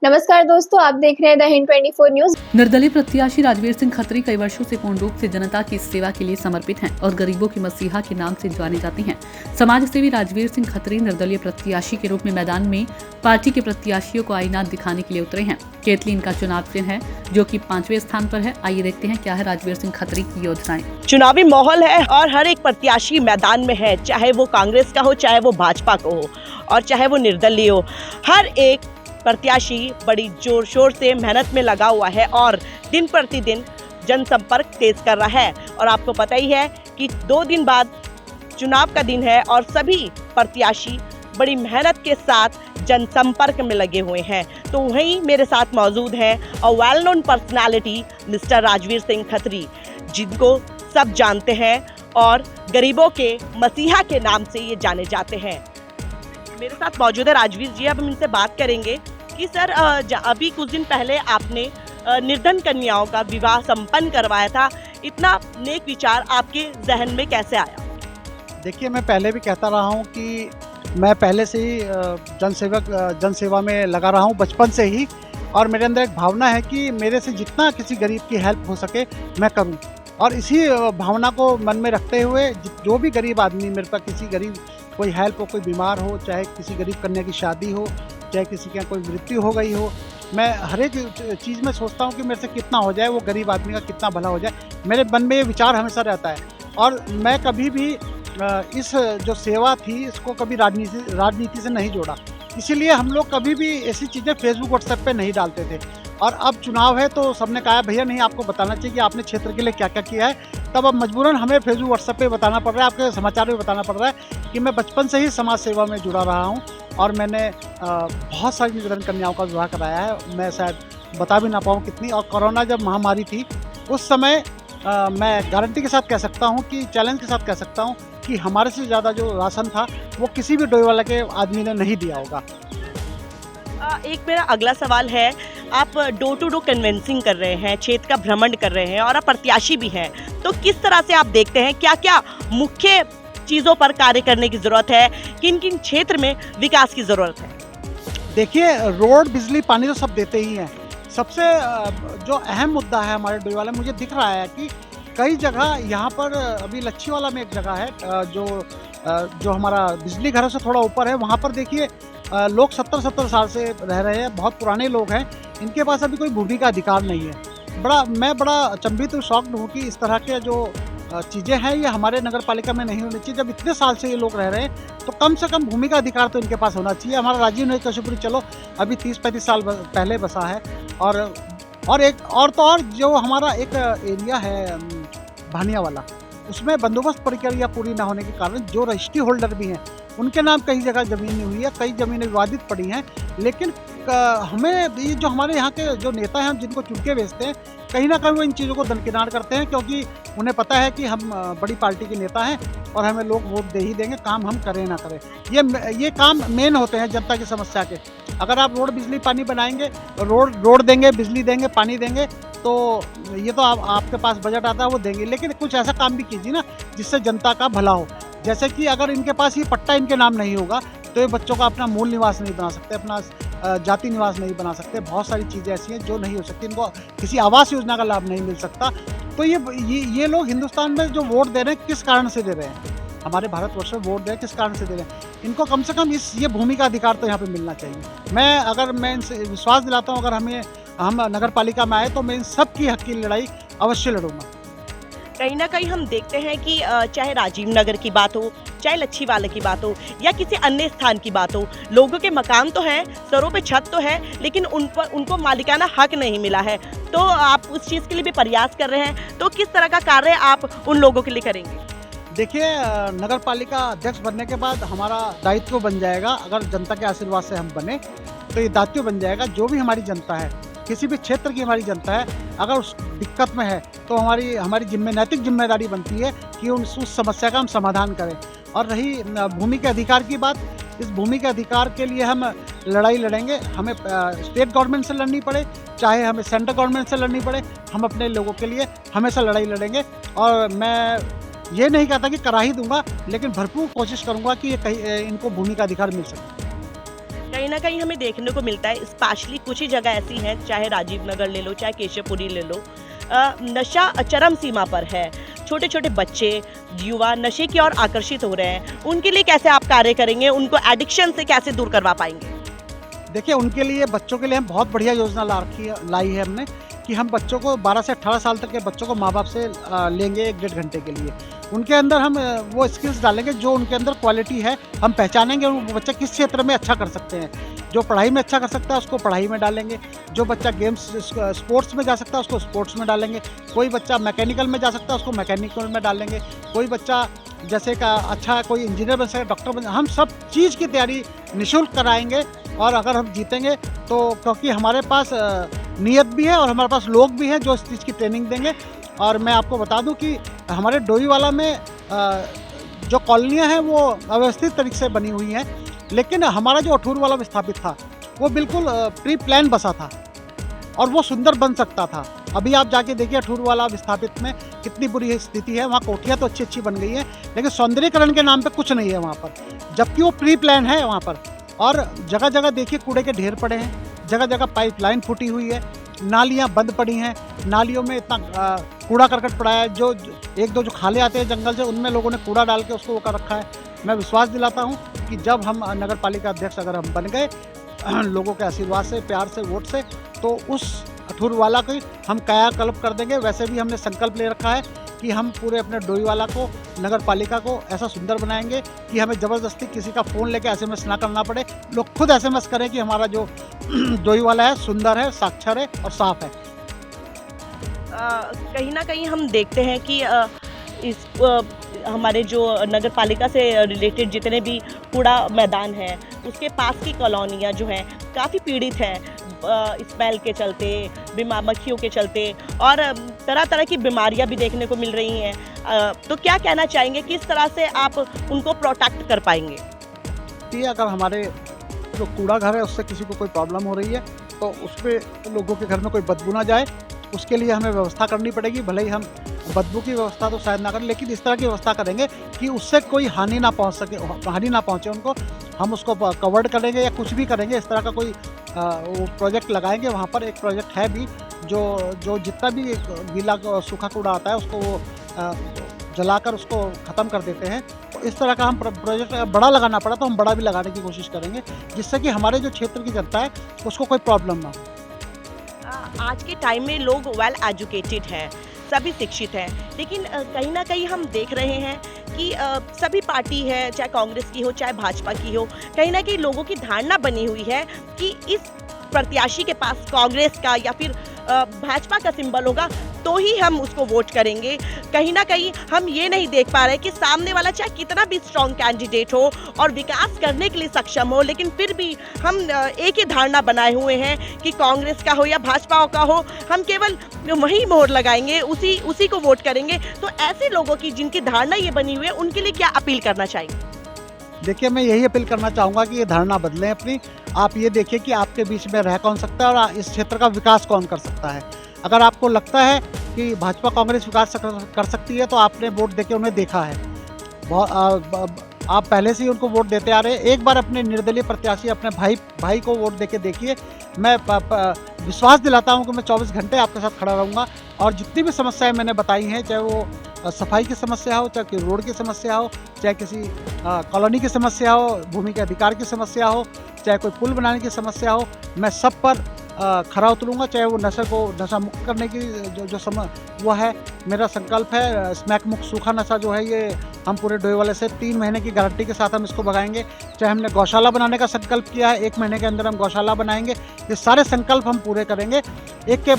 नमस्कार दोस्तों, आप देख रहे हैं द हिंद 24 न्यूज। निर्दलीय प्रत्याशी राजवीर सिंह खत्री कई वर्षों से पूर्ण रूप से जनता की सेवा के लिए समर्पित हैं और गरीबों की मसीहा के नाम से जाने जाते हैं। समाज सेवी राजवीर सिंह खत्री निर्दलीय प्रत्याशी के रूप में मैदान में पार्टी के प्रत्याशियों को आईना दिखाने के लिए उतरे हैं। केतली इनका चुनाव चिन्ह है, जो कि 5वें स्थान पर है। आइए देखते हैं क्या है राजवीर सिंह खत्री की योजनाएं। चुनावी माहौल है और हर एक प्रत्याशी मैदान में है, चाहे वो कांग्रेस का हो, चाहे वो भाजपा का हो और चाहे वो निर्दलीय हो। हर एक प्रत्याशी बड़ी जोर शोर से मेहनत में लगा हुआ है और दिन प्रतिदिन जनसंपर्क तेज कर रहा है। और आपको पता ही है कि 2 दिन बाद चुनाव का दिन है और सभी प्रत्याशी बड़ी मेहनत के साथ जनसंपर्क में लगे हुए हैं। तो वहीं मेरे साथ मौजूद हैं और well known personality mister Rajveer Singh Khatri, जिनको सब जानते हैं और गरीबों के मसीहा के नाम से ये जाने जाते हैं। मेरे साथ मौजूद है राजवीर जी। अब हम इनसे बात करेंगे कि सर, अभी कुछ दिन पहले आपने निर्धन कन्याओं का विवाह संपन्न करवाया था। इतना नेक विचार आपके जहन में कैसे आया? देखिए, मैं पहले भी कहता रहा हूँ कि मैं पहले से ही जनसेवा में लगा रहा हूँ बचपन से ही, और मेरे अंदर एक भावना है कि मेरे से जितना किसी गरीब की हेल्प हो सके मैं करूँ। और इसी भावना को मन में रखते हुए जो भी गरीब आदमी मेरे पास किसी गरीब कोई हेल्प हो, कोई बीमार हो, चाहे किसी गरीब कन्या की शादी हो, चाहे किसी के यहाँ कोई मृत्यु हो गई हो, मैं हर एक चीज़ में सोचता हूँ कि मेरे से कितना हो जाए, वो गरीब आदमी का कितना भला हो जाए। मेरे मन में ये विचार हमेशा रहता है। और मैं कभी भी इस जो सेवा थी इसको कभी राजनीति से नहीं जोड़ा। इसीलिए हम लोग कभी भी ऐसी चीज़ें फेसबुक व्हाट्सएप पे नहीं डालते थे। और अब चुनाव है तो सबने कहा भैया नहीं, आपको बताना चाहिए कि आपने क्षेत्र के लिए क्या क्या किया है। तब अब मजबूरन हमें फेसबुक व्हाट्सएप पे बताना पड़ रहा है, आपके समाचार में बताना पड़ रहा है कि मैं बचपन से ही समाज सेवा में जुड़ा रहा हूँ और मैंने बहुत सारी निर्धन कन्याओं का विवाह कराया है। मैं शायद बता भी ना पाऊँ कितनी। और कोरोना जब महामारी थी उस समय मैं गारंटी के साथ कह सकता हूँ कि चैलेंज के साथ कह सकता हूँ कि हमारे से ज़्यादा जो राशन था वो किसी भी डोईवाला के आदमी ने नहीं दिया होगा। एक मेरा अगला सवाल है, आप डोर टू डोर कन्वेंसिंग कर रहे हैं, क्षेत्र का भ्रमण कर रहे हैं और आप प्रत्याशी भी हैं, तो किस तरह से आप देखते हैं क्या क्या मुख्य चीज़ों पर कार्य करने की ज़रूरत है, किन किन क्षेत्र में विकास की ज़रूरत है? देखिए, रोड, बिजली, पानी तो सब देते ही हैं। सबसे जो अहम मुद्दा है हमारे डोईवाला में, मुझे दिख रहा है कि कई जगह यहाँ पर अभी लच्छीवाला में एक जगह है जो हमारा बिजली घरों से थोड़ा ऊपर है, वहाँ पर देखिए लोग 70-70 साल से रह रहे हैं, बहुत पुराने लोग हैं, इनके पास अभी कोई भूमि का अधिकार नहीं है। मैं बड़ा अचंभित और शॉक्ड हूँ कि इस तरह के जो चीज़ें हैं ये हमारे नगर पालिका में नहीं होनी चाहिए। जब इतने साल से ये लोग रह रहे हैं तो कम से कम भूमि का अधिकार तो इनके पास होना चाहिए। हमारा राजीव नगर कश्यपुरी चलो अभी 30-35 साल पहले बसा है। और एक और जो हमारा एक एरिया है भानिया वाला, उसमें बंदोबस्त प्रक्रिया पूरी ना होने के कारण जो रजिस्ट्री होल्डर भी हैं उनके नाम कई जगह ज़मीन नहीं हुई है, कई ज़मीनें विवादित पड़ी हैं। लेकिन हमें ये जो हमारे यहाँ के जो नेता हैं, हम जिनको चुन के भेजते हैं, कहीं ना कहीं वो इन चीज़ों को दरकिनार करते हैं, क्योंकि उन्हें पता है कि हम बड़ी पार्टी के नेता हैं और हमें लोग वोट दे ही देंगे, काम हम करें ना करें। ये काम मेन होते हैं जनता की समस्या के। अगर आप रोड, बिजली, पानी बनाएंगे, रोड देंगे, बिजली देंगे, पानी देंगे, तो ये तो आपके पास बजट आता है वो देंगे, लेकिन कुछ ऐसा काम भी कीजिए ना जिससे जनता का भला हो। जैसे कि अगर इनके पास ये पट्टा इनके नाम नहीं होगा तो ये बच्चों का अपना मूल निवास नहीं बना सकते, अपना जाति निवास नहीं बना सकते। बहुत सारी चीज़ें ऐसी हैं जो नहीं हो सकती, इनको किसी आवास योजना का लाभ नहीं मिल सकता। तो ये लोग हिंदुस्तान में जो वोट दे रहे हैं किस कारण से दे रहे हैं, हमारे भारतवर्ष में वोट दे रहे हैं किस कारण से दे रहे हैं, इनको कम से कम ये भूमि का अधिकार तो यहाँ पे मिलना चाहिए। मैं इनसे विश्वास दिलाता हूँ, अगर हम नगर पालिका में आए तो मैं इन सब की हक की लड़ाई अवश्य लड़ूंगा। कहीं ना कहीं हम देखते हैं कि चाहे राजीव नगर की बात हो, चाहे लच्छीवाला की बात हो या किसी अन्य स्थान की बात हो, लोगों के मकान तो हैं, सरों पे छत तो है, लेकिन उनको मालिकाना हक नहीं मिला है। तो आप उस चीज़ के लिए भी प्रयास कर रहे हैं, तो किस तरह का कार्य आप उन लोगों के लिए करेंगे? देखिए, नगर पालिका अध्यक्ष बनने के बाद हमारा दायित्व बन जाएगा, अगर जनता के आशीर्वाद से हम बने तो ये दायित्व बन जाएगा। जो भी हमारी जनता है, किसी भी क्षेत्र की हमारी जनता है, अगर उस दिक्कत में है तो हमारी नैतिक जिम्मेदारी बनती है कि उस समस्या का हम समाधान करें। और रही भूमि के अधिकार की बात, इस भूमि के अधिकार के लिए हम लड़ाई लड़ेंगे। हमें स्टेट गवर्नमेंट से लड़नी पड़े, चाहे हमें सेंट्रल गवर्नमेंट से लड़नी पड़े, हम अपने लोगों के लिए हमेशा लड़ाई लड़ेंगे। और मैं ये नहीं कहता कि करा ही दूंगा, लेकिन भरपूर कोशिश करूंगा कि इनको भूमि का अधिकार मिल सके। कहीं कहीं ना कहीं हमें देखने को मिलता है, स्पेशली कुछ ही जगह ऐसी हैं, चाहे राजीव नगर ले लो, चाहे केशवपुरी ले लो, नशा चरम सीमा पर है। छोटे छोटे बच्चे, युवा नशे की ओर आकर्षित हो रहे हैं। उनके लिए कैसे आप कार्य करेंगे, उनको एडिक्शन से कैसे दूर करवा पाएंगे? देखिए, उनके लिए, बच्चों के लिए हम बहुत बढ़िया योजना लाई है हमने कि हम बच्चों को 12 से 18 साल तक के बच्चों को माँ बाप से लेंगे 1-1.5 घंटे के लिए। उनके अंदर हम वो स्किल्स डालेंगे जो उनके अंदर क्वालिटी है, हम पहचानेंगे वो बच्चा किस क्षेत्र में अच्छा कर सकते हैं। जो पढ़ाई में अच्छा कर सकता है उसको पढ़ाई में डालेंगे, जो बच्चा गेम्स स्पोर्ट्स में जा सकता है उसको स्पोर्ट्स में डालेंगे, कोई बच्चा मैकेनिकल में जा सकता है उसको मैकेनिकल में डालेंगे, कोई बच्चा जैसे का अच्छा कोई इंजीनियर बन सके, डॉक्टर बन, हम सब चीज़ की तैयारी निःशुल्क कराएंगे। और अगर हम जीतेंगे तो क्योंकि हमारे पास नीयत भी है और हमारे पास लोग भी हैं जो इस चीज़ की ट्रेनिंग देंगे। और मैं आपको बता दूं कि हमारे डोईवाला में जो कॉलोनियाँ हैं वो अव्यवस्थित तरीके से बनी हुई हैं, लेकिन हमारा जो अठूरवाला विस्थापित था वो बिल्कुल प्री प्लान बसा था और वो सुंदर बन सकता था। अभी आप जाके देखिए अठूरवाला विस्थापित में कितनी बुरी स्थिति है। वहाँ कोठियाँ तो अच्छी अच्छी बन गई हैं, लेकिन सौंदर्यीकरण के नाम पे कुछ नहीं है वहाँ पर, जबकि वो प्री प्लान है वहाँ पर। और जगह जगह देखिए कूड़े के ढेर पड़े हैं, जगह जगह पाइपलाइन फूटी हुई है, नालियाँ बंद पड़ी हैं, नालियों में इतना कूड़ा करकट पड़ा है। जो 1-2 जो खाले आते हैं जंगल से, उनमें लोगों ने कूड़ा डाल के उसको वो कर रखा है। मैं विश्वास दिलाता हूँ कि जब हम नगर पालिका अध्यक्ष अगर हम बन गए लोगों के आशीर्वाद से, प्यार से, वोट से, तो उस अठूरवाला को हम कायाकल्प कर देंगे। वैसे भी हमने संकल्प ले रखा है कि हम पूरे अपने डोईवाला को, नगर पालिका को ऐसा सुंदर बनाएंगे कि हमें ज़बरदस्ती किसी का फ़ोन लेके एसएमएस ना करना पड़े। लोग खुद एसएमएस करें कि हमारा जो डोईवाला है सुंदर है, साक्षर है और साफ है। कहीं ना कहीं हम देखते हैं कि हमारे जो नगर पालिका से रिलेटेड जितने भी कूड़ा मैदान है उसके पास की कॉलोनियाँ जो हैं काफ़ी पीड़ित हैं, स्मेल के चलते, मक्खियों के चलते, और तरह तरह की बीमारियां भी देखने को मिल रही हैं। तो क्या कहना चाहेंगे, किस तरह से आप उनको प्रोटेक्ट कर पाएंगे? अगर हमारे जो कूड़ा घर है उससे किसी को कोई प्रॉब्लम हो रही है तो उस पर लोगों के घर में कोई बदबू ना जाए, उसके लिए हमें व्यवस्था करनी पड़ेगी। भले ही हम बदबू की व्यवस्था तो शायद ना करें, लेकिन इस तरह की व्यवस्था करेंगे कि उससे कोई हानि ना पहुंचे उनको। हम उसको कवर्ड करेंगे या कुछ भी करेंगे, इस तरह का कोई वो प्रोजेक्ट लगाएंगे। वहाँ पर एक प्रोजेक्ट है भी जो जितना भी गीला सूखा कूड़ा आता है उसको वो जलाकर उसको ख़त्म कर देते हैं। तो इस तरह का हम प्रोजेक्ट बड़ा लगाना पड़ा तो हम बड़ा भी लगाने की कोशिश करेंगे, जिससे कि हमारे जो क्षेत्र की जनता है उसको कोई प्रॉब्लम ना हो। आज के टाइम में लोग वेल एजुकेटेड हैं, सभी शिक्षित हैं, लेकिन कहीं ना कहीं हम देख रहे हैं कि सभी पार्टी है, चाहे कांग्रेस की हो चाहे भाजपा की हो, कहीं ना कहीं लोगों की धारणा बनी हुई है कि इस प्रत्याशी के पास कांग्रेस का या फिर भाजपा का सिंबल होगा तो ही हम उसको वोट करेंगे। कहीं ना कहीं हम ये नहीं देख पा रहे कि सामने वाला चाहे कितना भी स्ट्रॉन्ग कैंडिडेट हो और विकास करने के लिए सक्षम हो, लेकिन फिर भी हम एक ही धारणा बनाए हुए हैं कि कांग्रेस का हो या भाजपा का हो, हम केवल वही मोहर लगाएंगे, उसी को वोट करेंगे। तो ऐसे लोगों की जिनकी धारणा ये बनी हुई है उनके लिए क्या अपील करना चाहिए? देखिए, मैं यही अपील करना चाहूँगा कि ये धारणा बदलें अपनी। आप ये देखिए कि आपके बीच में रह कौन सकता है और इस क्षेत्र का विकास कौन कर सकता है। अगर आपको लगता है कि भाजपा कांग्रेस विकास कर सकती है तो आपने वोट देके उन्हें देखा है, आप पहले से ही उनको वोट देते आ रहे हैं। एक बार अपने निर्दलीय प्रत्याशी अपने भाई को वोट देके देखिए। मैं विश्वास दिलाता हूं कि मैं 24 घंटे आपके साथ खड़ा रहूंगा और जितनी भी समस्याएं मैंने बताई हैं, चाहे वो सफाई की समस्या हो, चाहे रोड की समस्या हो, चाहे किसी कॉलोनी की समस्या हो, भूमि के अधिकार की समस्या हो, चाहे कोई पुल बनाने की समस्या हो, मैं सब पर खरा उतरूंगा। चाहे वो नशा मुक्त करने की वो है, मेरा संकल्प है। स्मैक मुक्त सूखा नशा जो है ये हम पूरे डोईवाले से 3 महीने की गारंटी के साथ हम इसको भगाएंगे। चाहे हमने गौशाला बनाने का संकल्प किया है, 1 महीने के अंदर हम गौशाला बनाएंगे। ये सारे संकल्प हम पूरे करेंगे, एक के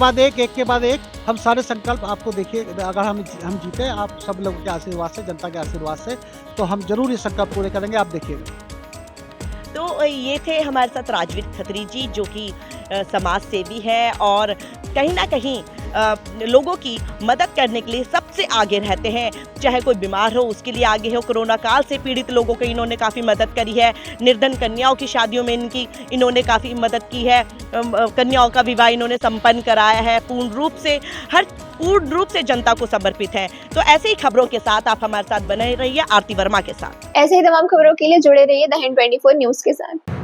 बाद एक हम सारे संकल्प आपको देखिए। अगर हम जीते आप सब लोगों के आशीर्वाद से, जनता के आशीर्वाद से, तो हम जरूर ये संकल्प पूरे करेंगे, आप देखिएगा। तो ये थे हमारे साथ राजवीर खत्री जी, जो कि समाज सेवी है और कहीं ना कहीं लोगों की मदद करने के लिए सबसे आगे रहते हैं। चाहे कोई बीमार हो उसके लिए आगे हो, कोरोना काल से पीड़ित लोगों को इन्होंने काफ़ी मदद करी है, निर्धन कन्याओं की शादियों में इन्होंने काफ़ी मदद की है, कन्याओं का विवाह इन्होंने संपन्न कराया है, पूर्ण रूप से जनता को समर्पित है। तो ऐसे ही खबरों के साथ आप हमारे साथ बने रहिए आरती वर्मा के साथ। ऐसे ही तमाम खबरों के लिए जुड़े रहिए द हिंद 24 न्यूज के साथ।